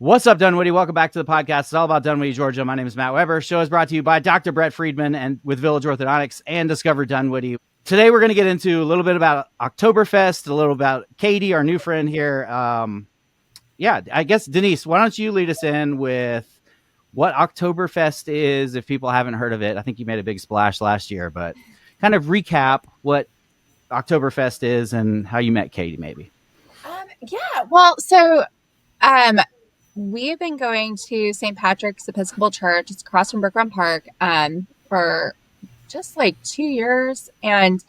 What's up, Dunwoody? Welcome back to the podcast. It's all about Dunwoody, Georgia. My name is Matt Weber. Show is brought to you by Dr. Brett Friedman and with Village Orthodontics and Discover Dunwoody. Today, we're going to get into a little bit about Oktoberfest, a little about Katie, our new friend here. I guess, Denice, why don't you lead us in with what Oktoberfest is, if people haven't heard of it. I think you made a big splash last year, but kind of recap what Oktoberfest is and how you met Katie, maybe. We've been going to St. Patrick's Episcopal Church. It's across from Brook Run Park for just like 2 years. And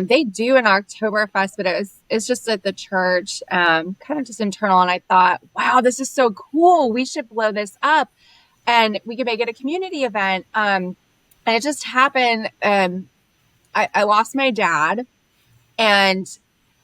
they do an Oktoberfest, but it's just at the church, kind of just internal. And I thought, wow, this is so cool. We should blow this up and we could make it a community event. And it just happened. I lost my dad, and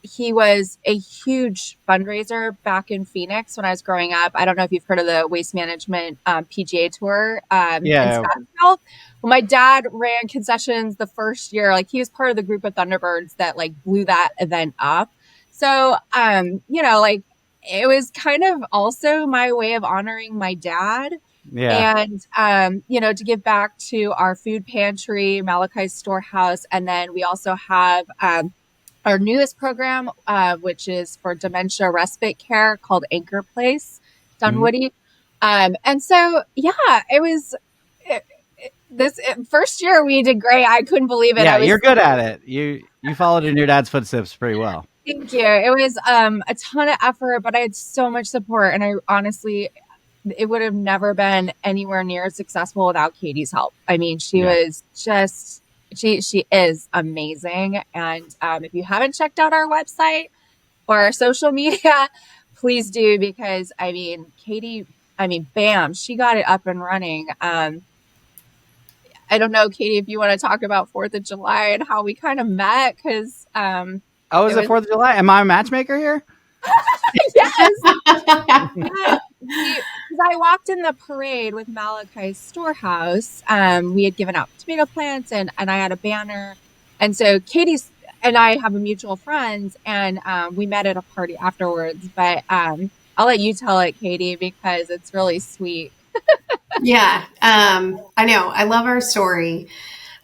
he was a huge fundraiser back in Phoenix when I was growing up. I don't know if you've heard of the Waste Management PGA Tour in Scottsdale. Well, my dad ran concessions the first year. Like, he was part of the group of Thunderbirds that like blew that event up. So, it was kind of also my way of honoring my dad. Yeah. And, to give back to our food pantry, Malachi's Storehouse. And then we also have our newest program, which is for dementia respite care, called Anchor Place, Dunwoody. It was this first year we did great. I couldn't believe it. Yeah, you're good at it. You followed in your dad's footsteps pretty well. Thank you. It was a ton of effort, but I had so much support, and I honestly, it would have never been anywhere near as successful without Katie's help. I mean, she was just. She is amazing. And if you haven't checked out our website or our social media, please do, because Katie, bam, she got it up and running. I don't know, Katie, if you want to talk about 4th of July and how we kind of met, because it was 4th of July. Am I a matchmaker here? Yes. Because I walked in the parade with Malachi's Storehouse. We had given out tomato plants and I had a banner. And so Katie and I have a mutual friend, and we met at a party afterwards. But I'll let you tell it, Katie, because it's really sweet. Yeah, I know. I love our story.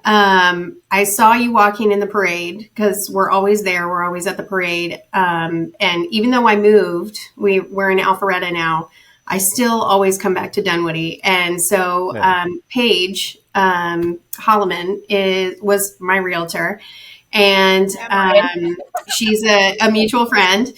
I saw you walking in the parade because we're always there. We're always at the parade. And even though I moved, we're in Alpharetta now, I still always come back to Dunwoody. And so, Paige, Holloman was my realtor, and, she's a mutual friend.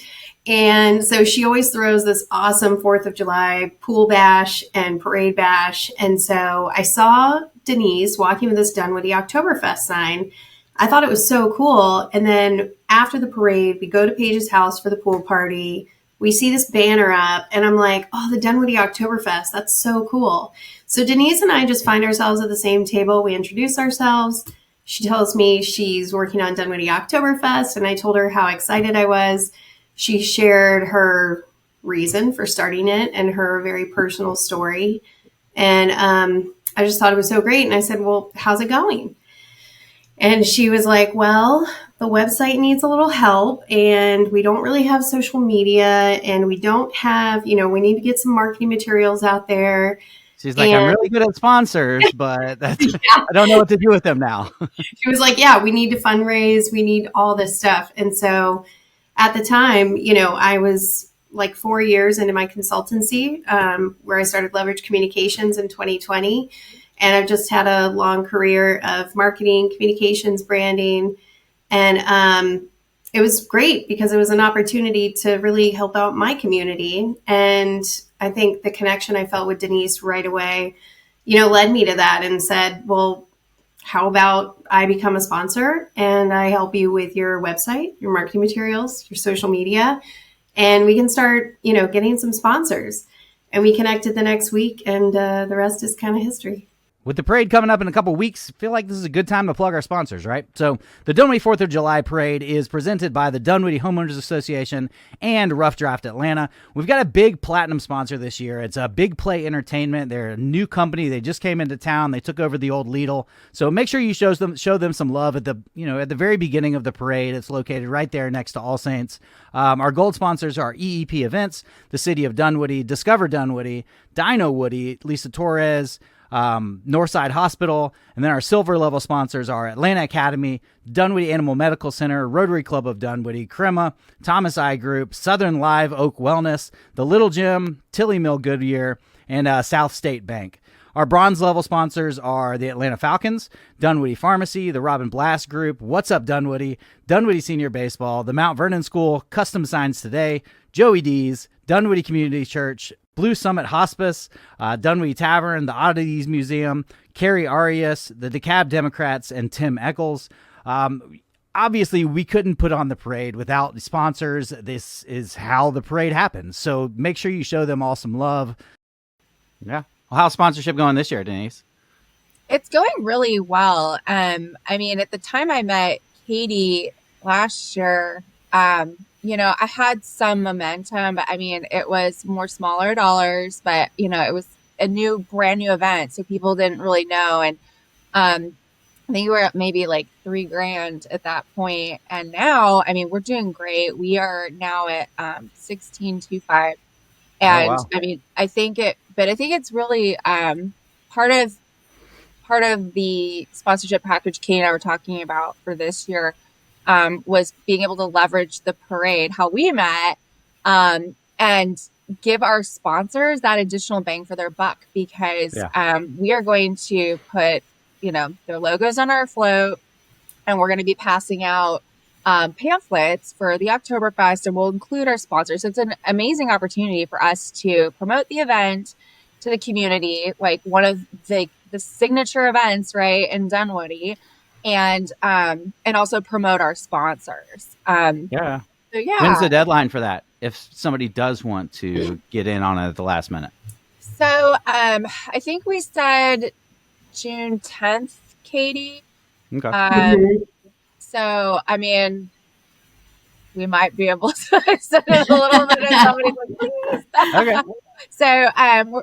And so she always throws this awesome 4th of July pool bash and parade bash. And so I saw Denice walking with this Dunwoody Oktoberfest sign. I thought it was so cool. And then after the parade, we go to Paige's house for the pool party. We see this banner up, and I'm like, oh, the Dunwoody Oktoberfest. That's so cool. So Denice and I just find ourselves at the same table. We introduce ourselves. She tells me she's working on Dunwoody Oktoberfest, and I told her how excited I was. She shared her reason for starting it and her very personal story. And I just thought it was so great. And I said, well, how's it going? And she was like, well, the website needs a little help, and we don't really have social media, and we don't have, we need to get some marketing materials out there. She's like, I'm really good at sponsors, but I don't know what to do with them now. She was like, yeah, we need to fundraise. We need all this stuff. And so at the time, I was like 4 years into my consultancy, where I started Leverage Communications in 2020. And I've just had a long career of marketing, communications, branding. And it was great because it was an opportunity to really help out my community. And I think the connection I felt with Denice right away, led me to that and said, well, how about I become a sponsor and I help you with your website, your marketing materials, your social media, and we can start, getting some sponsors. And we connected the next week, and the rest is kind of history. With the parade coming up in a couple weeks, I feel like this is a good time to plug our sponsors, right? So the Dunwoody 4th of July Parade is presented by the Dunwoody Homeowners Association and Rough Draft Atlanta. We've got a big platinum sponsor this year. It's a Big Play Entertainment. They're a new company. They just came into town. They took over the old Lidl. So make sure you show them some love at the very beginning of the parade. It's located right there next to All Saints. Our gold sponsors are EEP Events, the City of Dunwoody, Discover Dunwoody, Dino Woody, Lisa Torres, Northside Hospital, and then our silver level sponsors are Atlanta Academy, Dunwoody Animal Medical Center, Rotary Club of Dunwoody, Crema, Thomas Eye Group, Southern Live Oak Wellness, the Little Gym, Tilly Mill Goodyear, and South State Bank. Our bronze level sponsors are the Atlanta Falcons, Dunwoody Pharmacy, the Robin Blast Group, What's Up Dunwoody, Dunwoody Senior Baseball, the Mount Vernon School, Custom Signs Today, Joey D's, Dunwoody Community Church, Blue Summit Hospice, Dunwoody Tavern, the Oddities Museum, Carrie Arias, the DeKalb Democrats, and Tim Eccles. Obviously, we couldn't put on the parade without the sponsors. This is how the parade happens. So make sure you show them all some love. Yeah. Well, how's sponsorship going this year, Denice? It's going really well. I mean, at the time I met Katie last year, I had some momentum, but I mean, it was more smaller dollars, but it was a brand new event. So people didn't really know. And, I think we were at maybe like $3,000 at that point. And now, I mean, we're doing great. We are now at, 16.25. And wow. I mean, I think it's really, part of the sponsorship package Kate and I were talking about for this year, was being able to leverage the parade, how we met, and give our sponsors that additional bang for their buck, because we are going to put, their logos on our float, and we're going to be passing out pamphlets for the Oktoberfest, and we'll include our sponsors. It's an amazing opportunity for us to promote the event to the community, like one of the signature events, right, in Dunwoody. And also promote our sponsors. When's the deadline for that, if somebody does want to get in on it at the last minute? So I think we said June 10th, Katie. Okay. So, I mean, we might be able to send it a little bit of somebody. Okay. So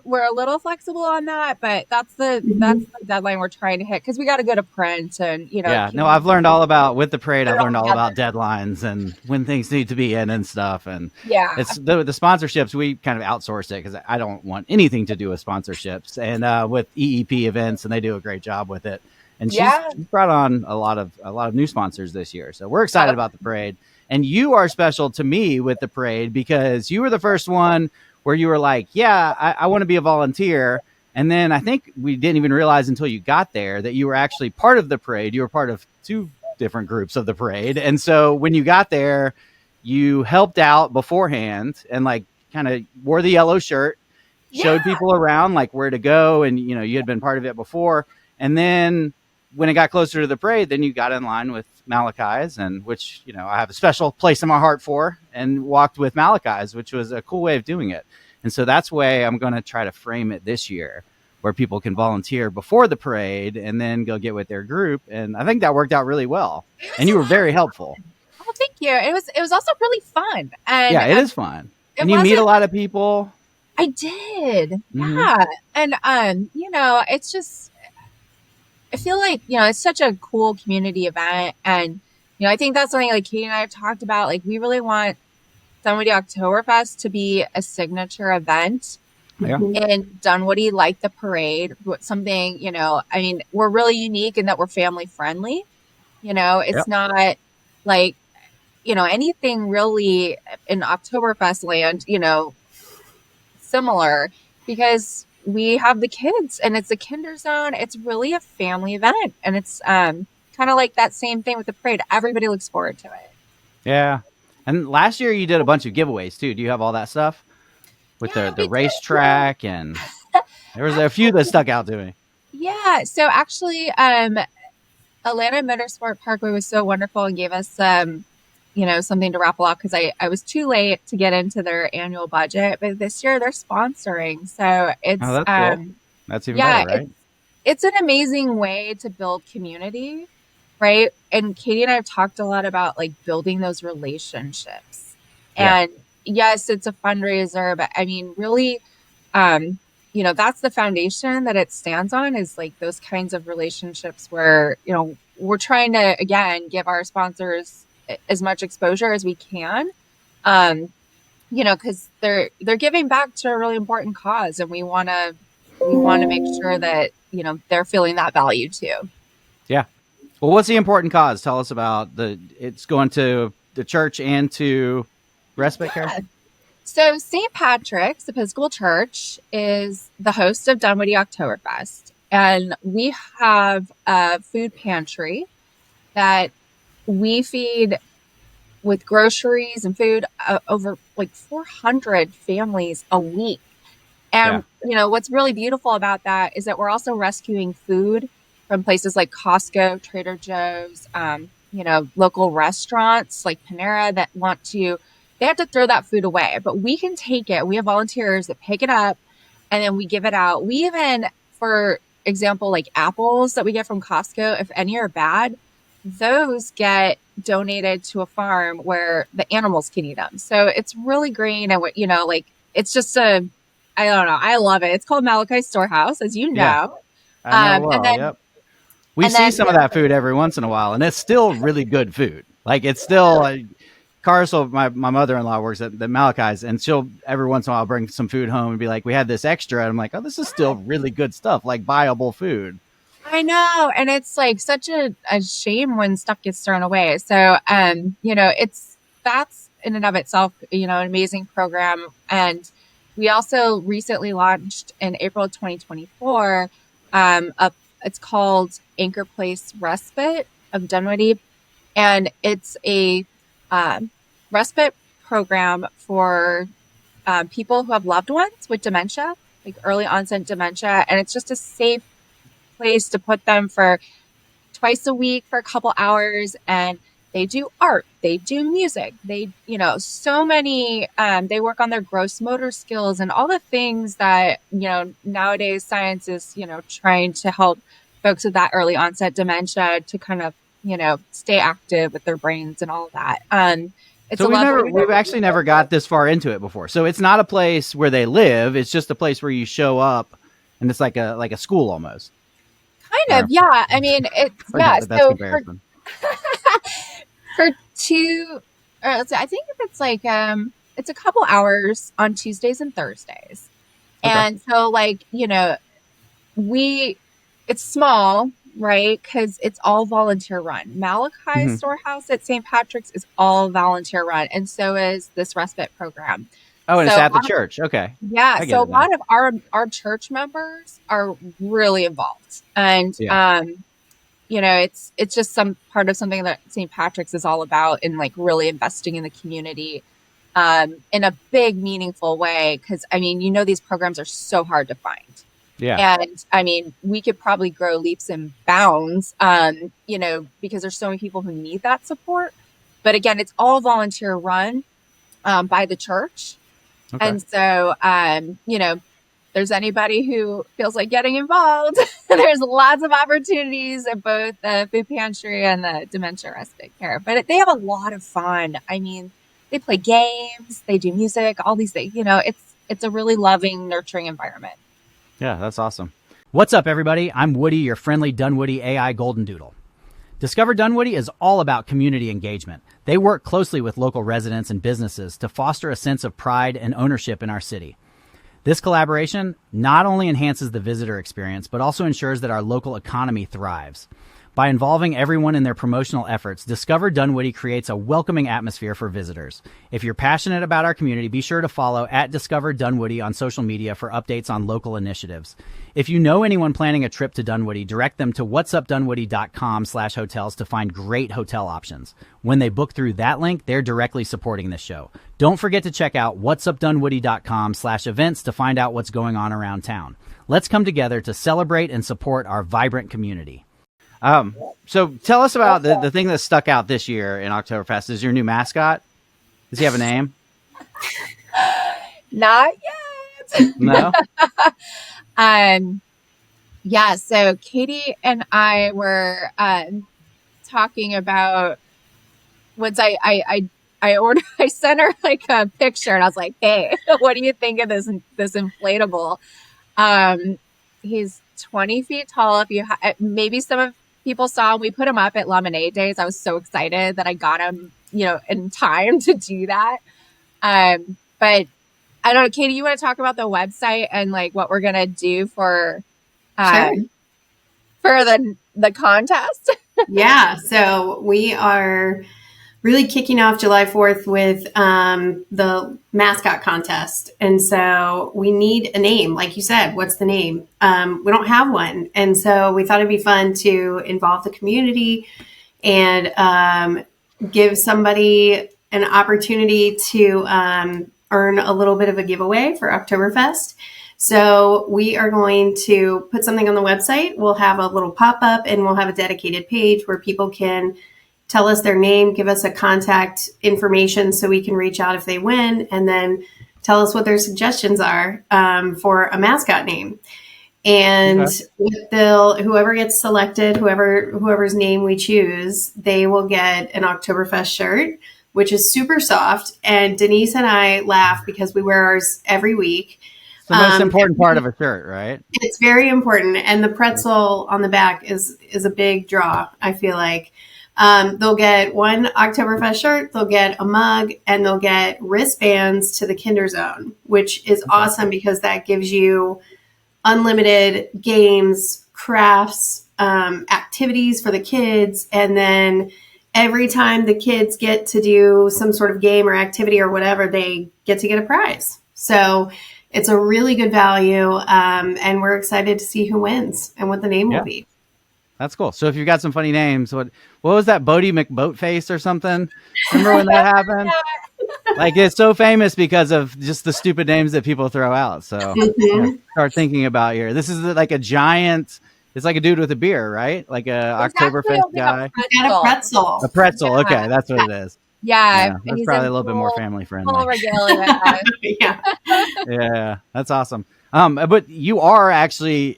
we're a little flexible on that, but that's the deadline we're trying to hit, because we got to go to print and I've learned all about with the parade. I've learned all about deadlines and when things need to be in and stuff. And it's the sponsorships, we kind of outsource it because I don't want anything to do with sponsorships, and with EEP Events, and they do a great job with it. And she's brought on a lot of new sponsors this year, so we're excited about the parade. And you are special to me with the parade because you were the first one where you were like, I want to be a volunteer. And then I think we didn't even realize until you got there that you were actually part of the parade. You were part of two different groups of the parade. And so when you got there, you helped out beforehand and like kind of wore the yellow shirt, showed people around like where to go. And, you had been part of it before. And then when it got closer to the parade, then you got in line with Malachi's, and which, I have a special place in my heart for, and walked with Malachi's, which was a cool way of doing it. And so that's the way I'm going to try to frame it this year, where people can volunteer before the parade and then go get with their group. And I think that worked out really well. And you were very helpful. Oh, thank you. It was also really fun. And it is fun. And you meet a lot of people. I did. Mm-hmm. Yeah. And, it's just, I feel like, it's such a cool community event. And, I think that's something like Katie and I have talked about. Like, we really want Dunwoody Oktoberfest to be a signature event in Dunwoody, like the parade. Something, I mean, we're really unique in that we're family friendly. It's not like, anything really in Oktoberfest land, similar, because we have the kids and it's a kinder zone. It's really a family event, and it's kind of like that same thing with the parade. Everybody looks forward to it. Yeah. And last year you did a bunch of giveaways too. Do you have all that stuff with the racetrack? And there was a few that stuck out to me. Yeah. So actually, Atlanta Motorsport Parkway was so wonderful and gave us something to raffle off, because I was too late to get into their annual budget, but this year they're sponsoring. So it's, that's cool. That's even better, right? it's an amazing way to build community, right? And Katie and I have talked a lot about like building those relationships. Yeah. And yes, it's a fundraiser, but I mean, really, that's the foundation that it stands on, is like those kinds of relationships where, we're trying to, again, give our sponsors as much exposure as we can. Because they're giving back to a really important cause, and we want to make sure that they're feeling that value too. Yeah. Well, what's the important cause? Tell us about it's going to the church and to respite care. So St. Patrick's Episcopal Church is the host of Dunwoody Oktoberfest, and we have a food pantry that we feed with groceries and food over like 400 families a week. And, what's really beautiful about that is that we're also rescuing food from places like Costco, Trader Joe's, local restaurants like Panera that they have to throw that food away, but we can take it. We have volunteers that pick it up and then we give it out. We even, for example, like apples that we get from Costco, if any are bad, those get donated to a farm where the animals can eat them. So it's really green. And, it's just I don't know. I love it. It's called Malachi's Storehouse, as you know. Yeah, I know well. Yep. We see some of that food every once in a while, and it's still really good food. Like, it's still Carsel, my mother-in-law works at the Malachi's, and she'll every once in a while bring some food home and be like, we had this extra. And I'm like, oh, this is still really good stuff, like viable food. I know. And it's like such a shame when stuff gets thrown away. So, that's in and of itself, an amazing program. And we also recently launched in April 2024, it's called Anchor Place Respite of Dunwoody. And it's a respite program for people who have loved ones with dementia, like early onset dementia. And it's just a safe place to put them for twice a week for a couple hours. And they do art, they do music, they, so many, they work on their gross motor skills and all the things that, nowadays science is, trying to help folks with that early onset dementia to kind of, stay active with their brains and all of that. We've actually never got this far into it before. So it's not a place where they live. It's just a place where you show up and it's like a school almost. Kind of. Yeah. I mean, So for I think it's like, it's a couple hours on Tuesdays and Thursdays. Okay. And so it's small, right? Cause it's all volunteer run. Malachi's Storehouse at St. Patrick's is all volunteer run. And so is this respite program. Oh, and it's at the church. Okay. Yeah. So a lot of our church members are really involved, and, it's just some part of something that St. Patrick's is all about, in like really investing in the community, in a big, meaningful way. Cause these programs are so hard to find. Yeah. And we could probably grow leaps and bounds, because there's so many people who need that support. But again, it's all volunteer run, by the church. Okay. And so, there's anybody who feels like getting involved, there's lots of opportunities at both the food pantry and the dementia respite care. But they have a lot of fun. They play games, they do music, all these things. It's a really loving, nurturing environment. Yeah, that's awesome. What's up, everybody? I'm Woody, your friendly Dunwoody AI Golden Doodle. Discover Dunwoody is all about community engagement. They work closely with local residents and businesses to foster a sense of pride and ownership in our city. This collaboration not only enhances the visitor experience, but also ensures that our local economy thrives. By involving everyone in their promotional efforts, Discover Dunwoody creates a welcoming atmosphere for visitors. If you're passionate about our community, be sure to follow @Discover Dunwoody on social media for updates on local initiatives. If you know anyone planning a trip to Dunwoody, direct them to whatsupdunwoody.com/hotels to find great hotel options. When they book through that link, they're directly supporting this show. Don't forget to check out whatsupdunwoody.com/events to find out what's going on around town. Let's come together to celebrate and support our vibrant community. So tell us about the thing that stuck out this year in Oktoberfest. Is your new mascot? Does he have a name? Not yet. No. Yeah. So Katie and I were talking about once I ordered, I sent her like a picture and I was like, hey, what do you think of this inflatable? Um, he's 20 feet tall. If you maybe some of people saw, we put him up at Lemonade Days. I was so excited that I got him, in time to do that. But I don't know, Katie, you want to talk about the website and like what we're going to do Sure. for the contest? Yeah. So we are really kicking off July 4th with the mascot contest. And so we need a name. Like you said, what's the name? We don't have one. And so we thought it'd be fun to involve the community and give somebody an opportunity to earn a little bit of a giveaway for Oktoberfest. So we are going to put something on the website. We'll have a little pop-up and we'll have a dedicated page where people can tell us their name, give us a contact information so we can reach out if they win, and then tell us what their suggestions are for a mascot name. And whoever gets selected, whoever's name we choose, they will get an Oktoberfest shirt, which is super soft. And Denice and I laugh because we wear ours every week. It's the most important part of a shirt, right? It's very important. And the pretzel on the back is a big draw, I feel like. They'll get one Oktoberfest shirt, they'll get a mug, and they'll get wristbands to the Kinder Zone, which is awesome because that gives you unlimited games, crafts, activities for the kids. And then every time the kids get to do some sort of game or activity or whatever, they get to get a prize. So it's a really good value. And we're excited to see who wins and what the name will be. That's cool. So if you've got some funny names, what was that, Bodie McBoatface or something? Remember when that happened? Like, it's so famous because of just the stupid names that people throw out. So start thinking about here. This is like a giant. It's like a dude with a beer, right? Like a Oktoberfest guy. Got a pretzel. A pretzel. Okay, that's what it is. Yeah, that's probably a little bit more family friendly. Full regalia. Yeah, that's awesome. But you are actually.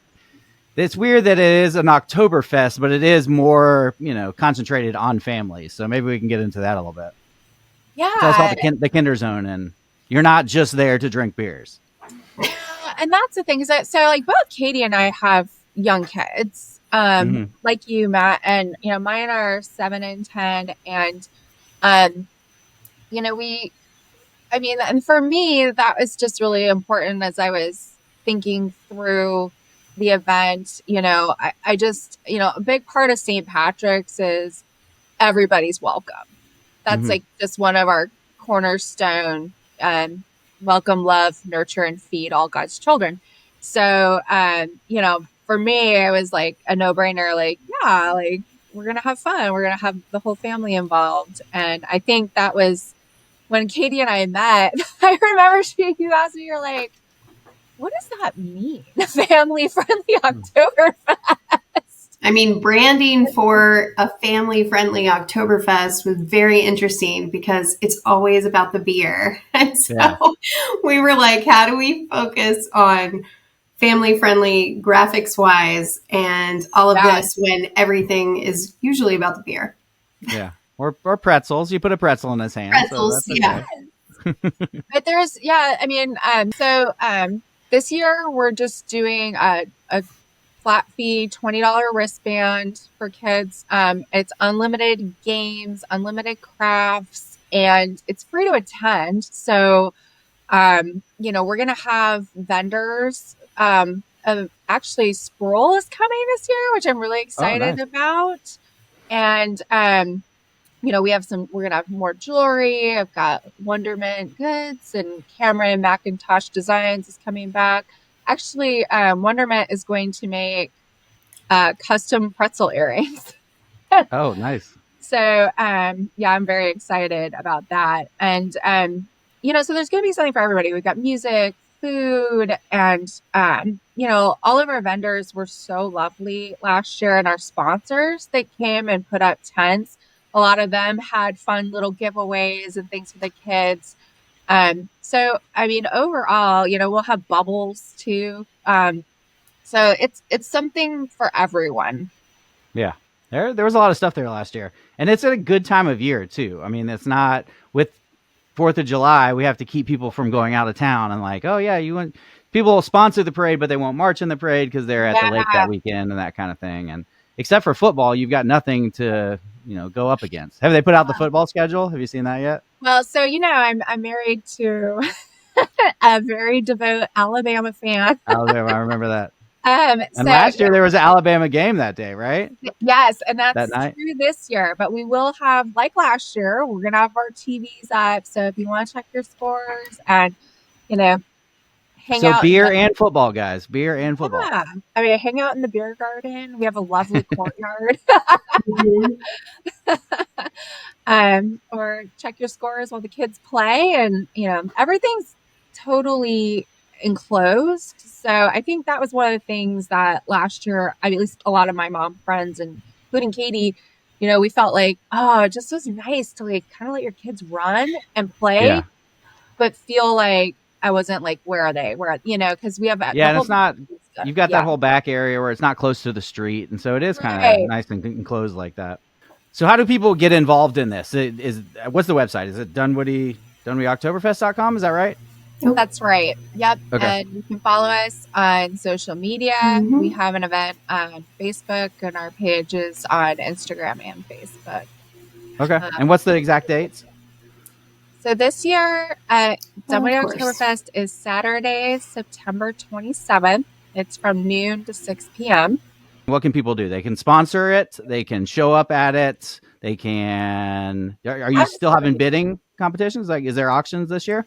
It's weird that it is an Oktoberfest, but it is more, concentrated on families. So maybe we can get into that a little bit. Yeah. Tell us about the Kinder Zone, and you're not just there to drink beers. And that's the thing is that, so like both Katie and I have young kids, like you, Matt, and, mine are 7 and 10. And, and for me, that was just really important as I was thinking through the event. I just, a big part of St. Patrick's is everybody's welcome. That's like just one of our cornerstone, welcome, love, nurture, and feed all God's children. So, for me, it was like a no-brainer, like, yeah, like we're going to have fun. We're going to have the whole family involved. And I think that was when Katie and I met. I remember you asked me, you're like, what does that mean? Family-friendly Oktoberfest. I mean, branding for a family-friendly Oktoberfest was very interesting because it's always about the beer. And so we were like, how do we focus on family-friendly graphics-wise and all of this when everything is usually about the beer? Yeah. Or pretzels. You put a pretzel in his hand. Pretzels, so that's okay. But there's, this year we're just doing a flat fee $20 wristband for kids. It's unlimited games, unlimited crafts, and it's free to attend. So, we're going to have vendors. Actually, Sproul is coming this year, which I'm really excited about. And, we're going to have more jewelry. I've got Wonderment Goods, and Cameron Macintosh Designs is coming back. Actually, Wonderment is going to make custom pretzel earrings. Oh, nice. So, I'm very excited about that. And, so there's going to be something for everybody. We've got music, food, and, all of our vendors were so lovely last year, and our sponsors that came and put up tents. A lot of them had fun little giveaways and things for the kids. So, overall, we'll have bubbles too. So So it's something for everyone. Yeah. There was a lot of stuff there last year. And it's a good time of year too. I mean, it's not with 4th of July, we have to keep people from going out of town and like, oh yeah, people will sponsor the parade, but they won't march in the parade because they're at the lake that weekend and that kind of thing. And except for football, you've got nothing to, go up against. Have they put out the football schedule? Have you seen that yet? Well, so I'm married to a very devout Alabama fan. Alabama, I remember that. And last year there was an Alabama game that day, right? Yes, and that's that night? True this year. But we will have, like last year, we're gonna have our TVs up. So if you want to check your scores and hang out. So beer and football, guys. Beer and football. Yeah. I mean, hang out in the beer garden. We have a lovely courtyard. Or check your scores while the kids play, and everything's totally enclosed. So I think that was one of the things that last year, at least a lot of my mom friends, and including Katie, we felt like, oh, it just was nice to like kind of let your kids run and play, but feel like I wasn't like, where are they? Because we have and it's not. You've got that whole back area where it's not close to the street, and so it is kind of nice and enclosed like that. So how do people get involved in this? What's the website? Is it DunwoodyOktoberfest.com? Is that right? That's right. Yep. Okay. And you can follow us on social media. Mm-hmm. We have an event on Facebook, and our page is on Instagram and Facebook. Okay. And what's the exact dates? So this year, Dunwoody Oktoberfest is Saturday, September 27th. It's from noon to 6 p.m. What can people do? They can sponsor it. They can show up at it. They can. Are you still having bidding competitions? Like, is there auctions this year?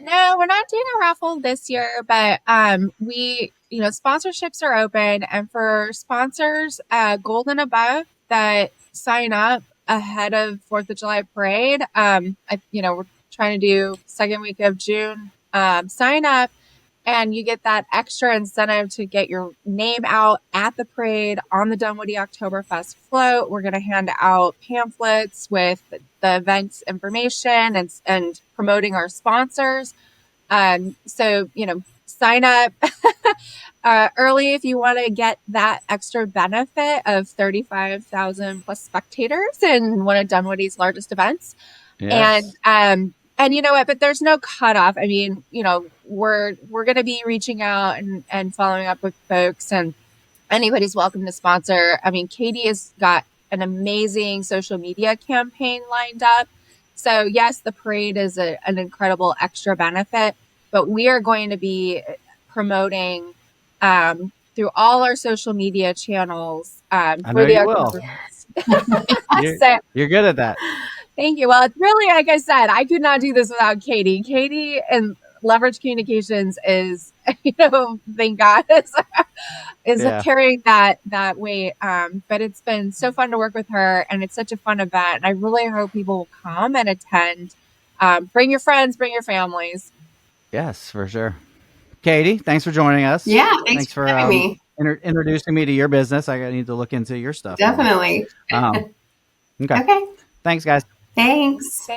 No, we're not doing a raffle this year, but we, sponsorships are open, and for sponsors, gold and above that sign up ahead of 4th of July parade. We're trying to do second week of June. Sign up, and you get that extra incentive to get your name out at the parade on the Dunwoody Oktoberfest float. We're going to hand out pamphlets with the event's information and promoting our sponsors. So, sign up early if you want to get that extra benefit of 35,000 plus spectators in one of Dunwoody's largest events. Yes. And you know what, but there's no cutoff. I mean, we're going to be reaching out and following up with folks, and anybody's welcome to sponsor. I mean, Katie has got an amazing social media campaign lined up. So yes, the parade is an incredible extra benefit, but we are going to be promoting through all our social media channels. I know you will. You're good at that. Thank you. Well, it's really, like I said, I could not do this without Katie. Katie and Leverage Communications is, thank God, is carrying that weight. But it's been so fun to work with her, and it's such a fun event. And I really hope people will come and attend. Bring your friends, bring your families. Yes, for sure. Katie, thanks for joining us. Yeah, thanks for having me. Introducing me to your business. I need to look into your stuff. Definitely. Okay. Thanks, guys. Thanks.